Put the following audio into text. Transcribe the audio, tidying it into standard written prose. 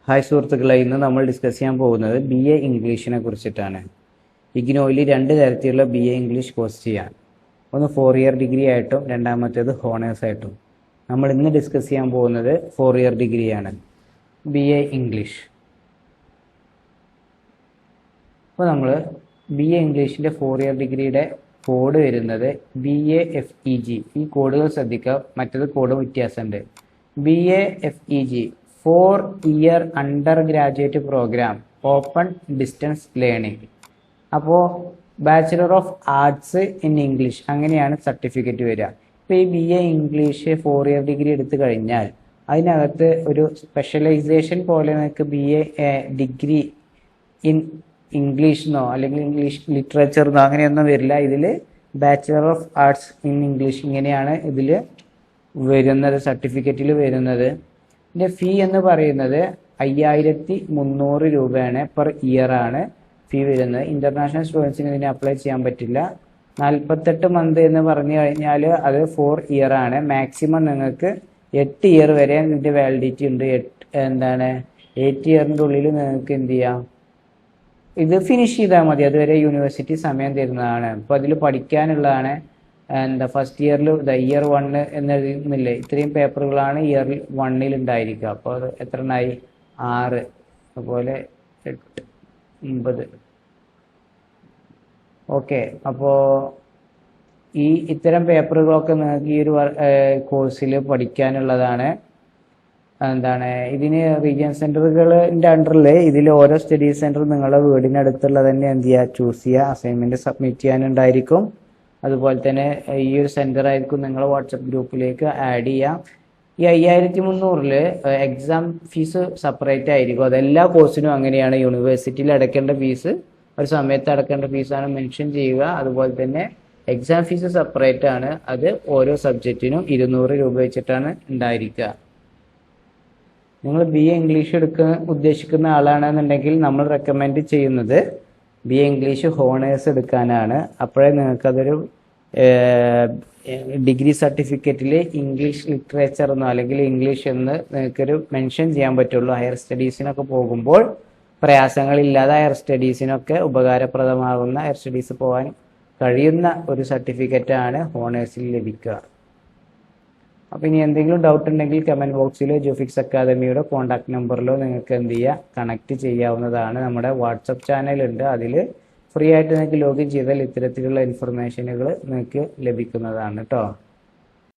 Hi സുഹൃത്തുക്കളെ, ഇന്ന് നമ്മൾ ഡിസ്കസ് ചെയ്യാൻ പോകുന്നത് BA ഇംഗ്ലീഷിനെ കുറിച്ചിട്ടാണ്. ഇഗ്നോയിൽ 2 തരത്തിലുള്ള BA ഇംഗ്ലീഷ് കോഴ്സ് ചെയ്യാൻ, ഒന്ന് 4 ഇയർ ഡിഗ്രി ആയിട്ടും രണ്ടാമത്തേത് ഹോണേഴ്സ് ആയിട്ടും. നമ്മൾ ഇന്ന് ഡിസ്കസ് ചെയ്യാൻ പോകുന്നത് 4 ഇയർ ഡിഗ്രിയാണ്, BA ഇംഗ്ലീഷ്. അപ്പോൾ നമ്മൾ BA ഇംഗ്ലീഷിൻ്റെ 4 ഇയർ ഡിഗ്രിയുടെ കോഡ് വരുന്നത് BAFEG. ഈ കോഡുകൾ ശ്രദ്ധിക്കുക, മറ്റത് കോഡ് വ്യത്യാസമുണ്ട്. BAFEG 4 year under graduate program open distance learning. അപ്പോൾ bachelor of arts in English അങ്ങനെയാണ് സർട്ടിഫിക്കറ്റ് വരിക. ഇപ്പോൾ ഈ BA ഇംഗ്ലീഷ് 4 ഇയർ ഡിഗ്രി എടുത്തു കഴിഞ്ഞാൽ അതിനകത്ത് ഒരു സ്പെഷ്യലൈസേഷൻ പോലെ നിങ്ങൾക്ക് BA ഡിഗ്രി ഇൻ ഇംഗ്ലീഷ് എന്നോ അല്ലെങ്കിൽ ഇംഗ്ലീഷ് ലിറ്ററേച്ചർ എന്നോ അങ്ങനെയൊന്നും വരില്ല. ഇതിൽ bachelor of arts in English ഇങ്ങനെയാണ് ഇതിൽ വരുന്നത്, സർട്ടിഫിക്കറ്റിൽ വരുന്നത്. ഇതിൻ്റെ ഫീ എന്ന് പറയുന്നത് 5300 രൂപയാണ്, പെർ ഇയർ ആണ് ഫീ വരുന്നത്. ഇൻ്റർനാഷണൽ സ്റ്റുഡൻസിന് ഇതിന് അപ്ലൈ ചെയ്യാൻ പറ്റില്ല. 48 മന്ത് എന്ന് പറഞ്ഞു കഴിഞ്ഞാൽ അത് 4 ഇയർ ആണ്. മാക്സിമം നിങ്ങൾക്ക് 8 ഇയർ വരെ ഇതിൻ്റെ വാലിഡിറ്റി ഉണ്ട്. 8 ഇയറിൻ്റെ ഉള്ളിൽ നിങ്ങൾക്ക് എന്ത് ചെയ്യാം, ഇത് ഫിനിഷ് ചെയ്താൽ മതി. അതുവരെ യൂണിവേഴ്സിറ്റി സമയം തരുന്നതാണ്. അപ്പോൾ അതിൽ പഠിക്കാനുള്ളതാണ്. ഫസ്റ്റ് ഇയറിൽ ഇയർ 1 എന്നെഴുതുന്നില്ലേ, ഇത്രയും പേപ്പറുകളാണ് ഇയർ 1 ഉണ്ടായിരിക്കുക. അപ്പോൾ അത് എത്ര എണ്ണമായി? 6, അതുപോലെ 8, 9. ഓക്കെ, അപ്പോൾ ഇത്തരം പേപ്പറുകളൊക്കെ നിങ്ങൾക്ക് ഈ ഒരു കോഴ്സിൽ പഠിക്കാനുള്ളതാണ്. ഇതിന് റീജിയൻ സെൻറ്ററുകളിൻ്റെ അണ്ടറിൽ ഇതിൽ ഓരോ സ്റ്റഡി സെൻറ്റർ നിങ്ങളുടെ വീടിനടുത്തുള്ള തന്നെ എന്ത് ചെയ്യുക, ചൂസ് ചെയ്യുക. അസൈൻമെൻറ്റ് സബ്മിറ്റ് ചെയ്യാനുണ്ടായിരിക്കും. അതുപോലെ തന്നെ ഈ ഒരു സെൻറ്റർ ആയിരിക്കും നിങ്ങൾ വാട്സപ്പ് ഗ്രൂപ്പിലേക്ക് ആഡ് ചെയ്യാം. ഈ 5300 എക്സാം ഫീസ് സെപ്പറേറ്റ് ആയിരിക്കും. അതെല്ലാ കോഴ്സിനും അങ്ങനെയാണ്. യൂണിവേഴ്സിറ്റിയിൽ അടയ്ക്കേണ്ട ഫീസ് ഒരു സമയത്ത് അടയ്ക്കേണ്ട ഫീസാണ് മെൻഷൻ ചെയ്യുക. അതുപോലെ തന്നെ എക്സാം ഫീസ് സെപ്പറേറ്റ് ആണ്. അത് ഓരോ സബ്ജക്റ്റിനും 200 രൂപ വെച്ചിട്ടാണ് ഉണ്ടായിരിക്കുക. നിങ്ങൾ BA ഇംഗ്ലീഷ് എടുക്കാൻ ഉദ്ദേശിക്കുന്ന ആളാണെന്നുണ്ടെങ്കിൽ നമ്മൾ റെക്കമെൻഡ് ചെയ്യുന്നത് BA ഇംഗ്ലീഷ് ഹോണേഴ്സ് എടുക്കാനാണ്. അപ്പോഴേ നിങ്ങൾക്കതൊരു ഡിഗ്രി സർട്ടിഫിക്കറ്റിൽ ഇംഗ്ലീഷ് ലിറ്ററേച്ചർ എന്നോ അല്ലെങ്കിൽ ഇംഗ്ലീഷ് എന്ന് നിങ്ങൾക്കൊരു മെൻഷൻ ചെയ്യാൻ പറ്റുള്ളൂ. ഹയർ സ്റ്റഡീസിനൊക്കെ പോകുമ്പോൾ പ്രയാസങ്ങളില്ലാതെ ഹയർ സ്റ്റഡീസിനൊക്കെ ഉപകാരപ്രദമാകുന്ന, ഹയർ സ്റ്റഡീസ് പോകാൻ കഴിയുന്ന ഒരു സർട്ടിഫിക്കറ്റാണ് ഹോണേഴ്സിൽ ലഭിക്കുക. അപ്പോൾ ഇനി എന്തെങ്കിലും ഡൗട്ട് ഉണ്ടെങ്കിൽ കമൻറ്റ് ബോക്സിലോ ജോഫിക്സ് അക്കാദമിയുടെ കോൺടാക്ട് നമ്പറിലോ നിങ്ങൾക്ക് എന്ത് ചെയ്യുക, കണക്ട് ചെയ്യാവുന്നതാണ്. നമ്മുടെ വാട്സപ്പ് ചാനലുണ്ട്, അതിൽ ഫ്രീ ആയിട്ട് നിങ്ങൾക്ക് ലോഗിൻ ചെയ്താൽ ഇത്തരത്തിലുള്ള ഇൻഫർമേഷനുകൾ നിങ്ങൾക്ക് ലഭിക്കുന്നതാണ് കേട്ടോ.